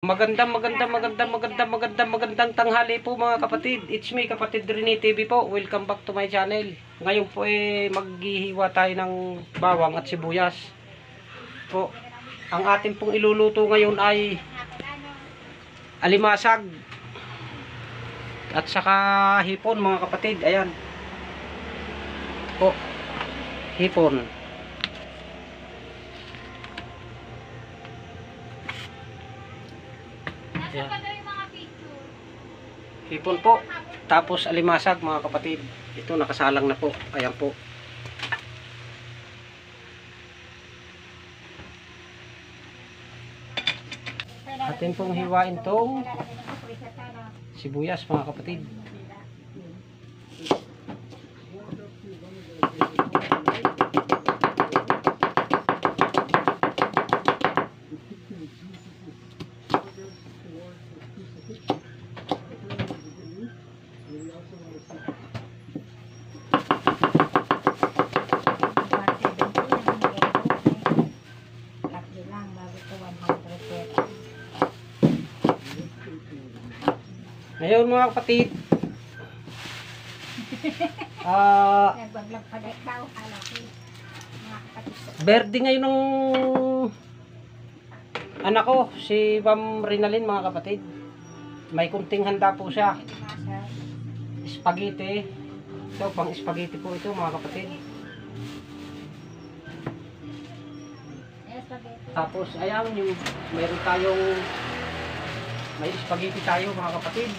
Magandang tanghali po mga kapatid. It's me, kapatid Rene TV po. Welcome back to my channel. Ngayon po maghihiwa tayo ng bawang at sibuyas. Po, ang ating pong iluluto ngayon ay alimasag at saka hipon mga kapatid. Ayan. Po, hipon. Ayan. Hipon po. Tapos alimasag mga kapatid. Ito nakasalang na po. Ayan po. Atin pong hiwain tong sibuyas mga kapatid. Ngayon mga kapatid, birthday ngayon ng anak ko, si Ma'am Rinalyn mga kapatid. May kunting handa po siya. Spaghetti. Ito, pang spaghetti po ito mga kapatid. Tapos ayan, yung meron tayong may spaghetti tayo mga kapatid.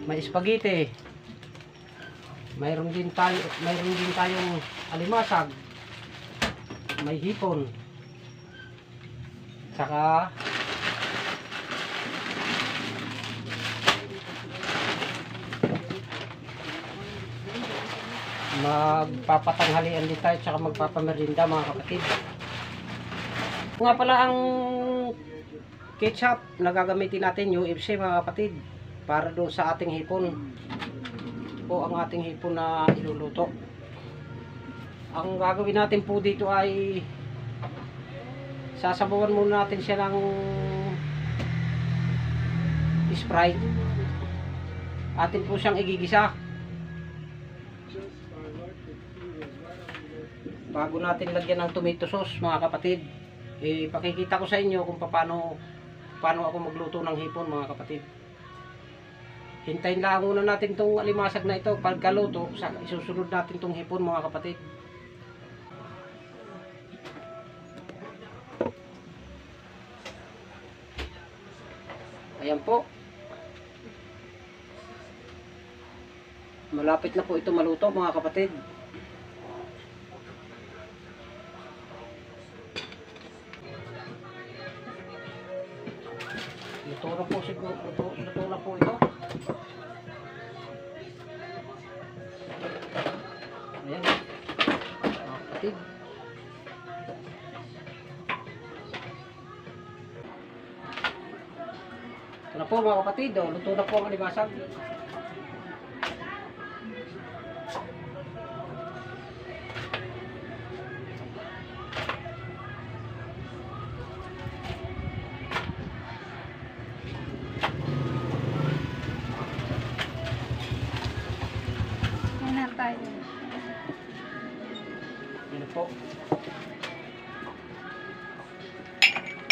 May spaghetti. Mayroon din tayong alimasag. May hipon. Saka magpapatanghalian din tayo, saka magpapamerinda mga kapatid. Nga pala ang ketchup na gagamitin natin, UFC mga kapatid, para doon sa ating hipon. Po ang ating hipon na iluluto. Ang gagawin natin po dito ay sasabawan muna natin siya ng Sprite. Atin po siyang igigisa bago natin lagyan ng tomato sauce mga kapatid. Pakikita ko sa inyo kung paano ako magluto ng hipon mga kapatid. Hintayin lang muna natin tong alimasag na ito. Pagkaluto, isusunod natin tong hipon mga kapatid. Ayan po. Malapit na po ito maluto mga kapatid. Luto na po siguro. Luto na po ito. Ayan. Mga kapatid. Ito na po mga kapatid. Luto na po ang alimasag. Yan po.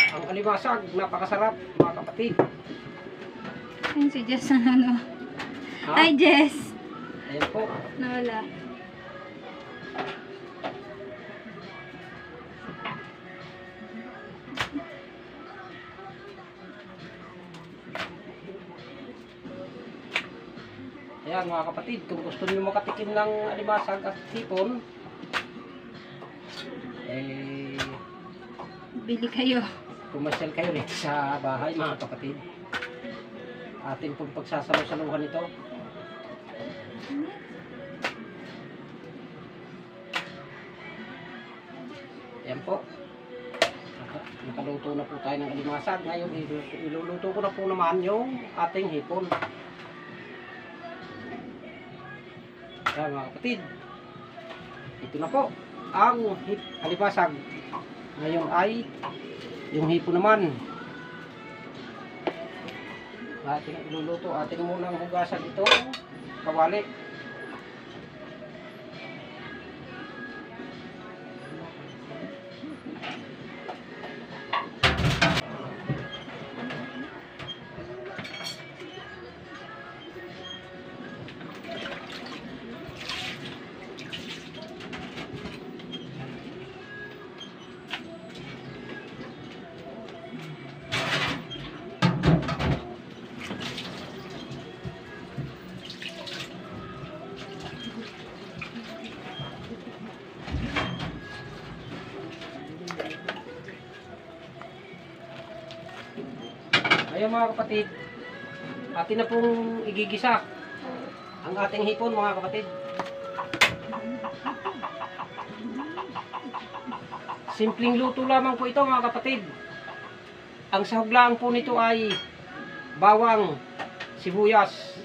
Ang alimasag, napakasarap mga kapatid. Ayun si Jess na ano. Ha? Hi Jess! Ayan po. Nawala. Ayan mga kapatid, kung gusto niyo makatikim ng alimasag at hipon, Bili kayo. pumasyal kayo dito sa bahay mga kapatid. Atin pong pagsasalo-saluhan ito. Ayan po. Nakaluto na po tayo ng alimasag. Ngayon iluluto ko na po naman yung ating hipon. Ayan mga kapatid. Ito na po ang alimasag. Ngayon ay Yung hipon naman, ating iluluto. Atin muna ang hugasan ito, kawali. Ayan mga kapatid, atin na pong igigisa ang ating hipon mga kapatid. Simpleng luto lamang po ito mga kapatid. Ang sahog lang po nito ay bawang, sibuyas,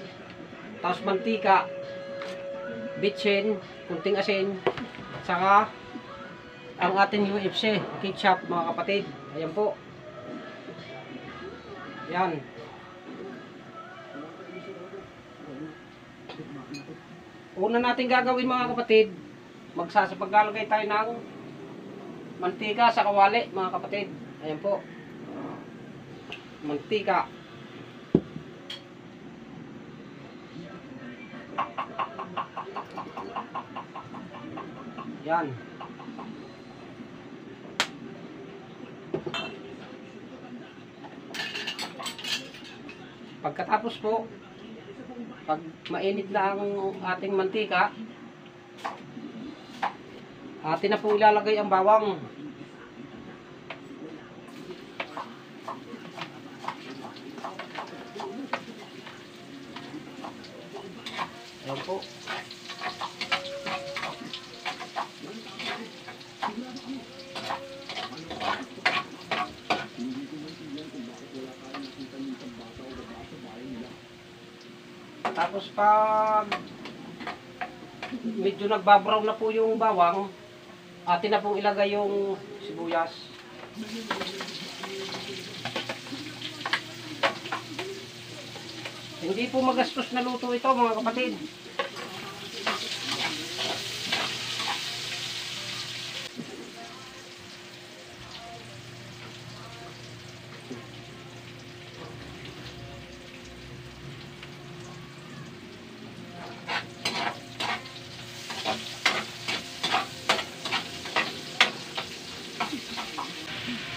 tapos mantika, bitsin, kunting asin, saka ang ating UFC ketchup mga kapatid. Ayan po. Yan. Una natin gagawin mga kapatid, magsasapaglalagay tayo ng mantika sa kawali mga kapatid. Ayan po. Mantika. Yan. Pagkatapos po, pag mainit na ang ating mantika, atin na po ilalagay ang bawang. Ayan po. Tapos pag medyo nagbabrown na po yung bawang, atin na pong ilagay yung sibuyas. Hindi po magastos na luto ito mga kapatid.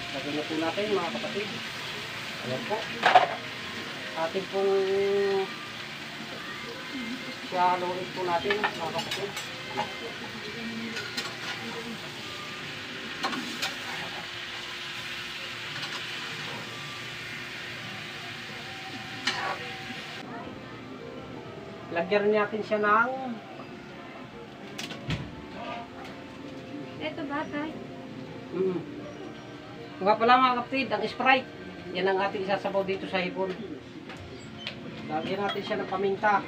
Lagyan na po natin mga kapatid. Ayan po. Atin pong siyaluin po natin mga kapatid. Lagyan natin siya ng Ito ba, tay? Nga pala mga kapatid, ang Sprite. Yan ang ating isasabaw dito sa hipon. Lagyan natin siya ng paminta.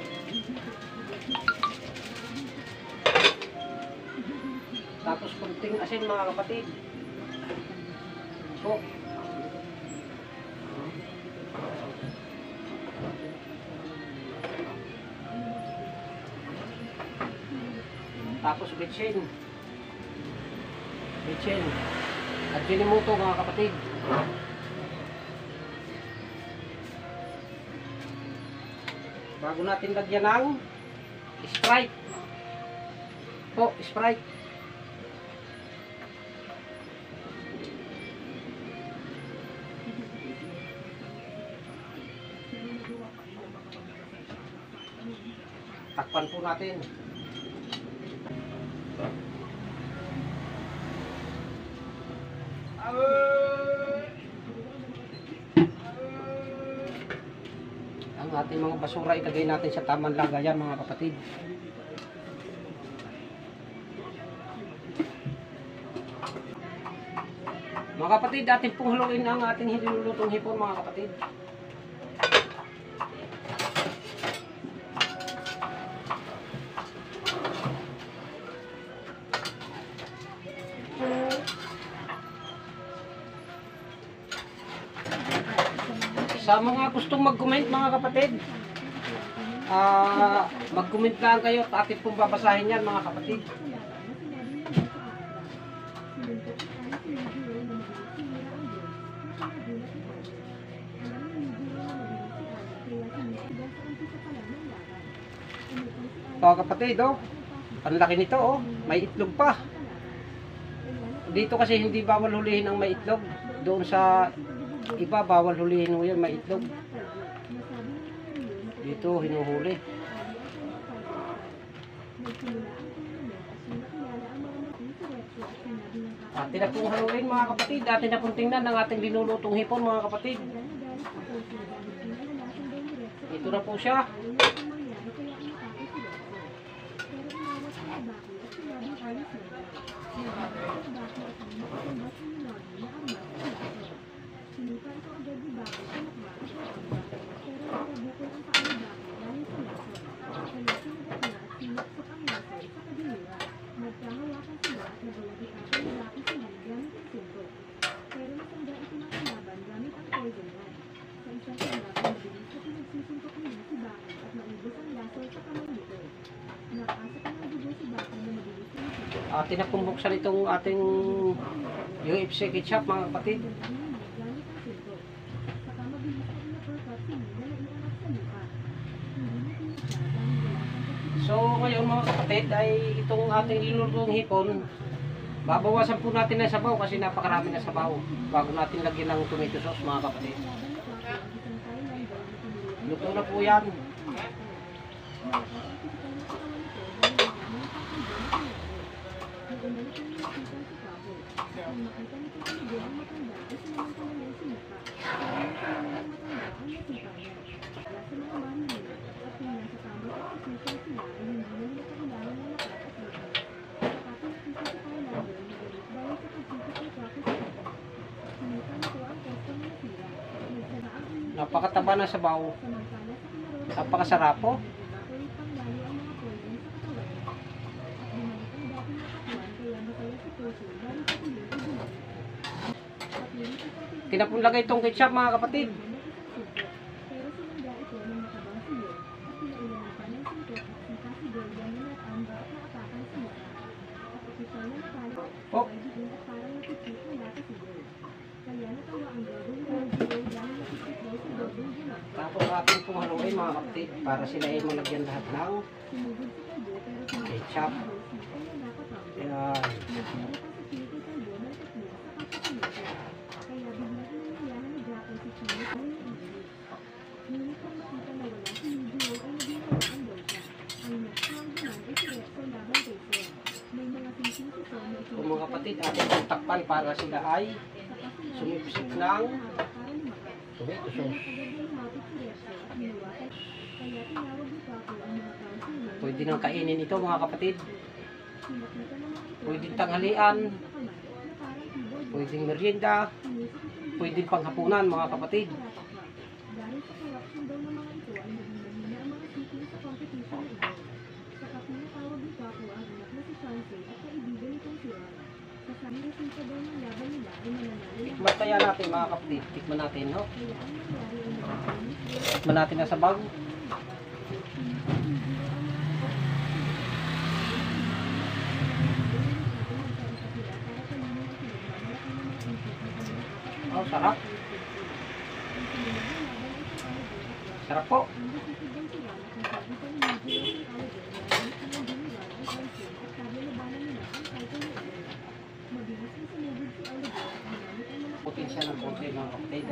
Tapos kunting asin mga kapatid. So, tapos bitsin. Bitsin. At Ginimuto mga kapatid. Bago natin lagyan ng Sprite. Po, Sprite. Takpan po natin. Ang ating mga basura ilagay natin sa tamang lagayan mga kapatid. Mga kapatid, atin pong haluin ang ating hinulutong hipon mga kapatid. Sa mga gustong mag-comment mga kapatid, mag-comment lang kayo at atin pong babasahin yan mga kapatid. Mga kapatid, oh, ang laki nito, oh, may itlog pa. Dito kasi hindi bawal hulihin ang may itlog. Doon sa iba bawal hulihin mo yan, may itlog. Dito hinuhuli. Atin na pong haluin mga kapatid. Atin na pong tingnan ang ating linulutong hipon mga kapatid. Ito na po siya. Atin na pong buksan itong ating UFC ketchup mga kapatid. So ngayon mga kapatid ay itong ating linulutong hipon, babawasan po natin ng sabaw kasi napakarami na sabaw bago natin lagyan ng tomato sauce mga kapatid. Luto na po yan. Napakataba na sabaw. Napakasarap po. Kinapunlagay itong ketchup mga kapatid. Oh. Tapos atin pong haluin mga kapatid para sila ay malagyan lahat ng ketchup. Ayan. Kung mga kapatid, atin pong takpan para sila ay sumipsip ng tomato sauce. Pwede nang kainin ito mga kapatid. Pwede tanghalian, pwedeng merienda, pwedeng panghapunan mga kapatid. Mataya natin mga kapatid. Tikman natin, no? Tikman natin na sabaw. Oh, sarap. Sarap po. Putin siya ng konti mga kapatid.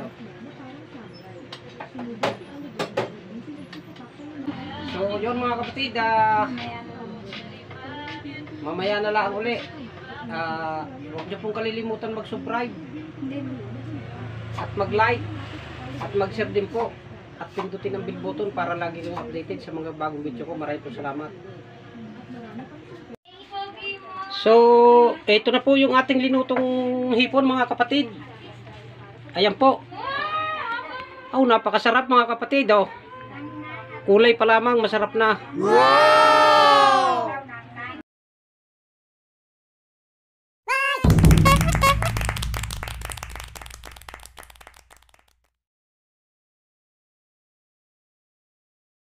So, yun mga kapatid. Mamaya na lang uli. Huwag niyo pong kalilimutan mag-subscribe at mag-like at mag-share din po at pindutin ang bell button para lagi kayong updated sa mga bagong video ko. Maraming po salamat. So, ito na po yung ating linutong hipon mga kapatid. Ayan po. Oh, napakasarap mga kapatid. Oh. Kulay pa lamang, masarap na. Wow!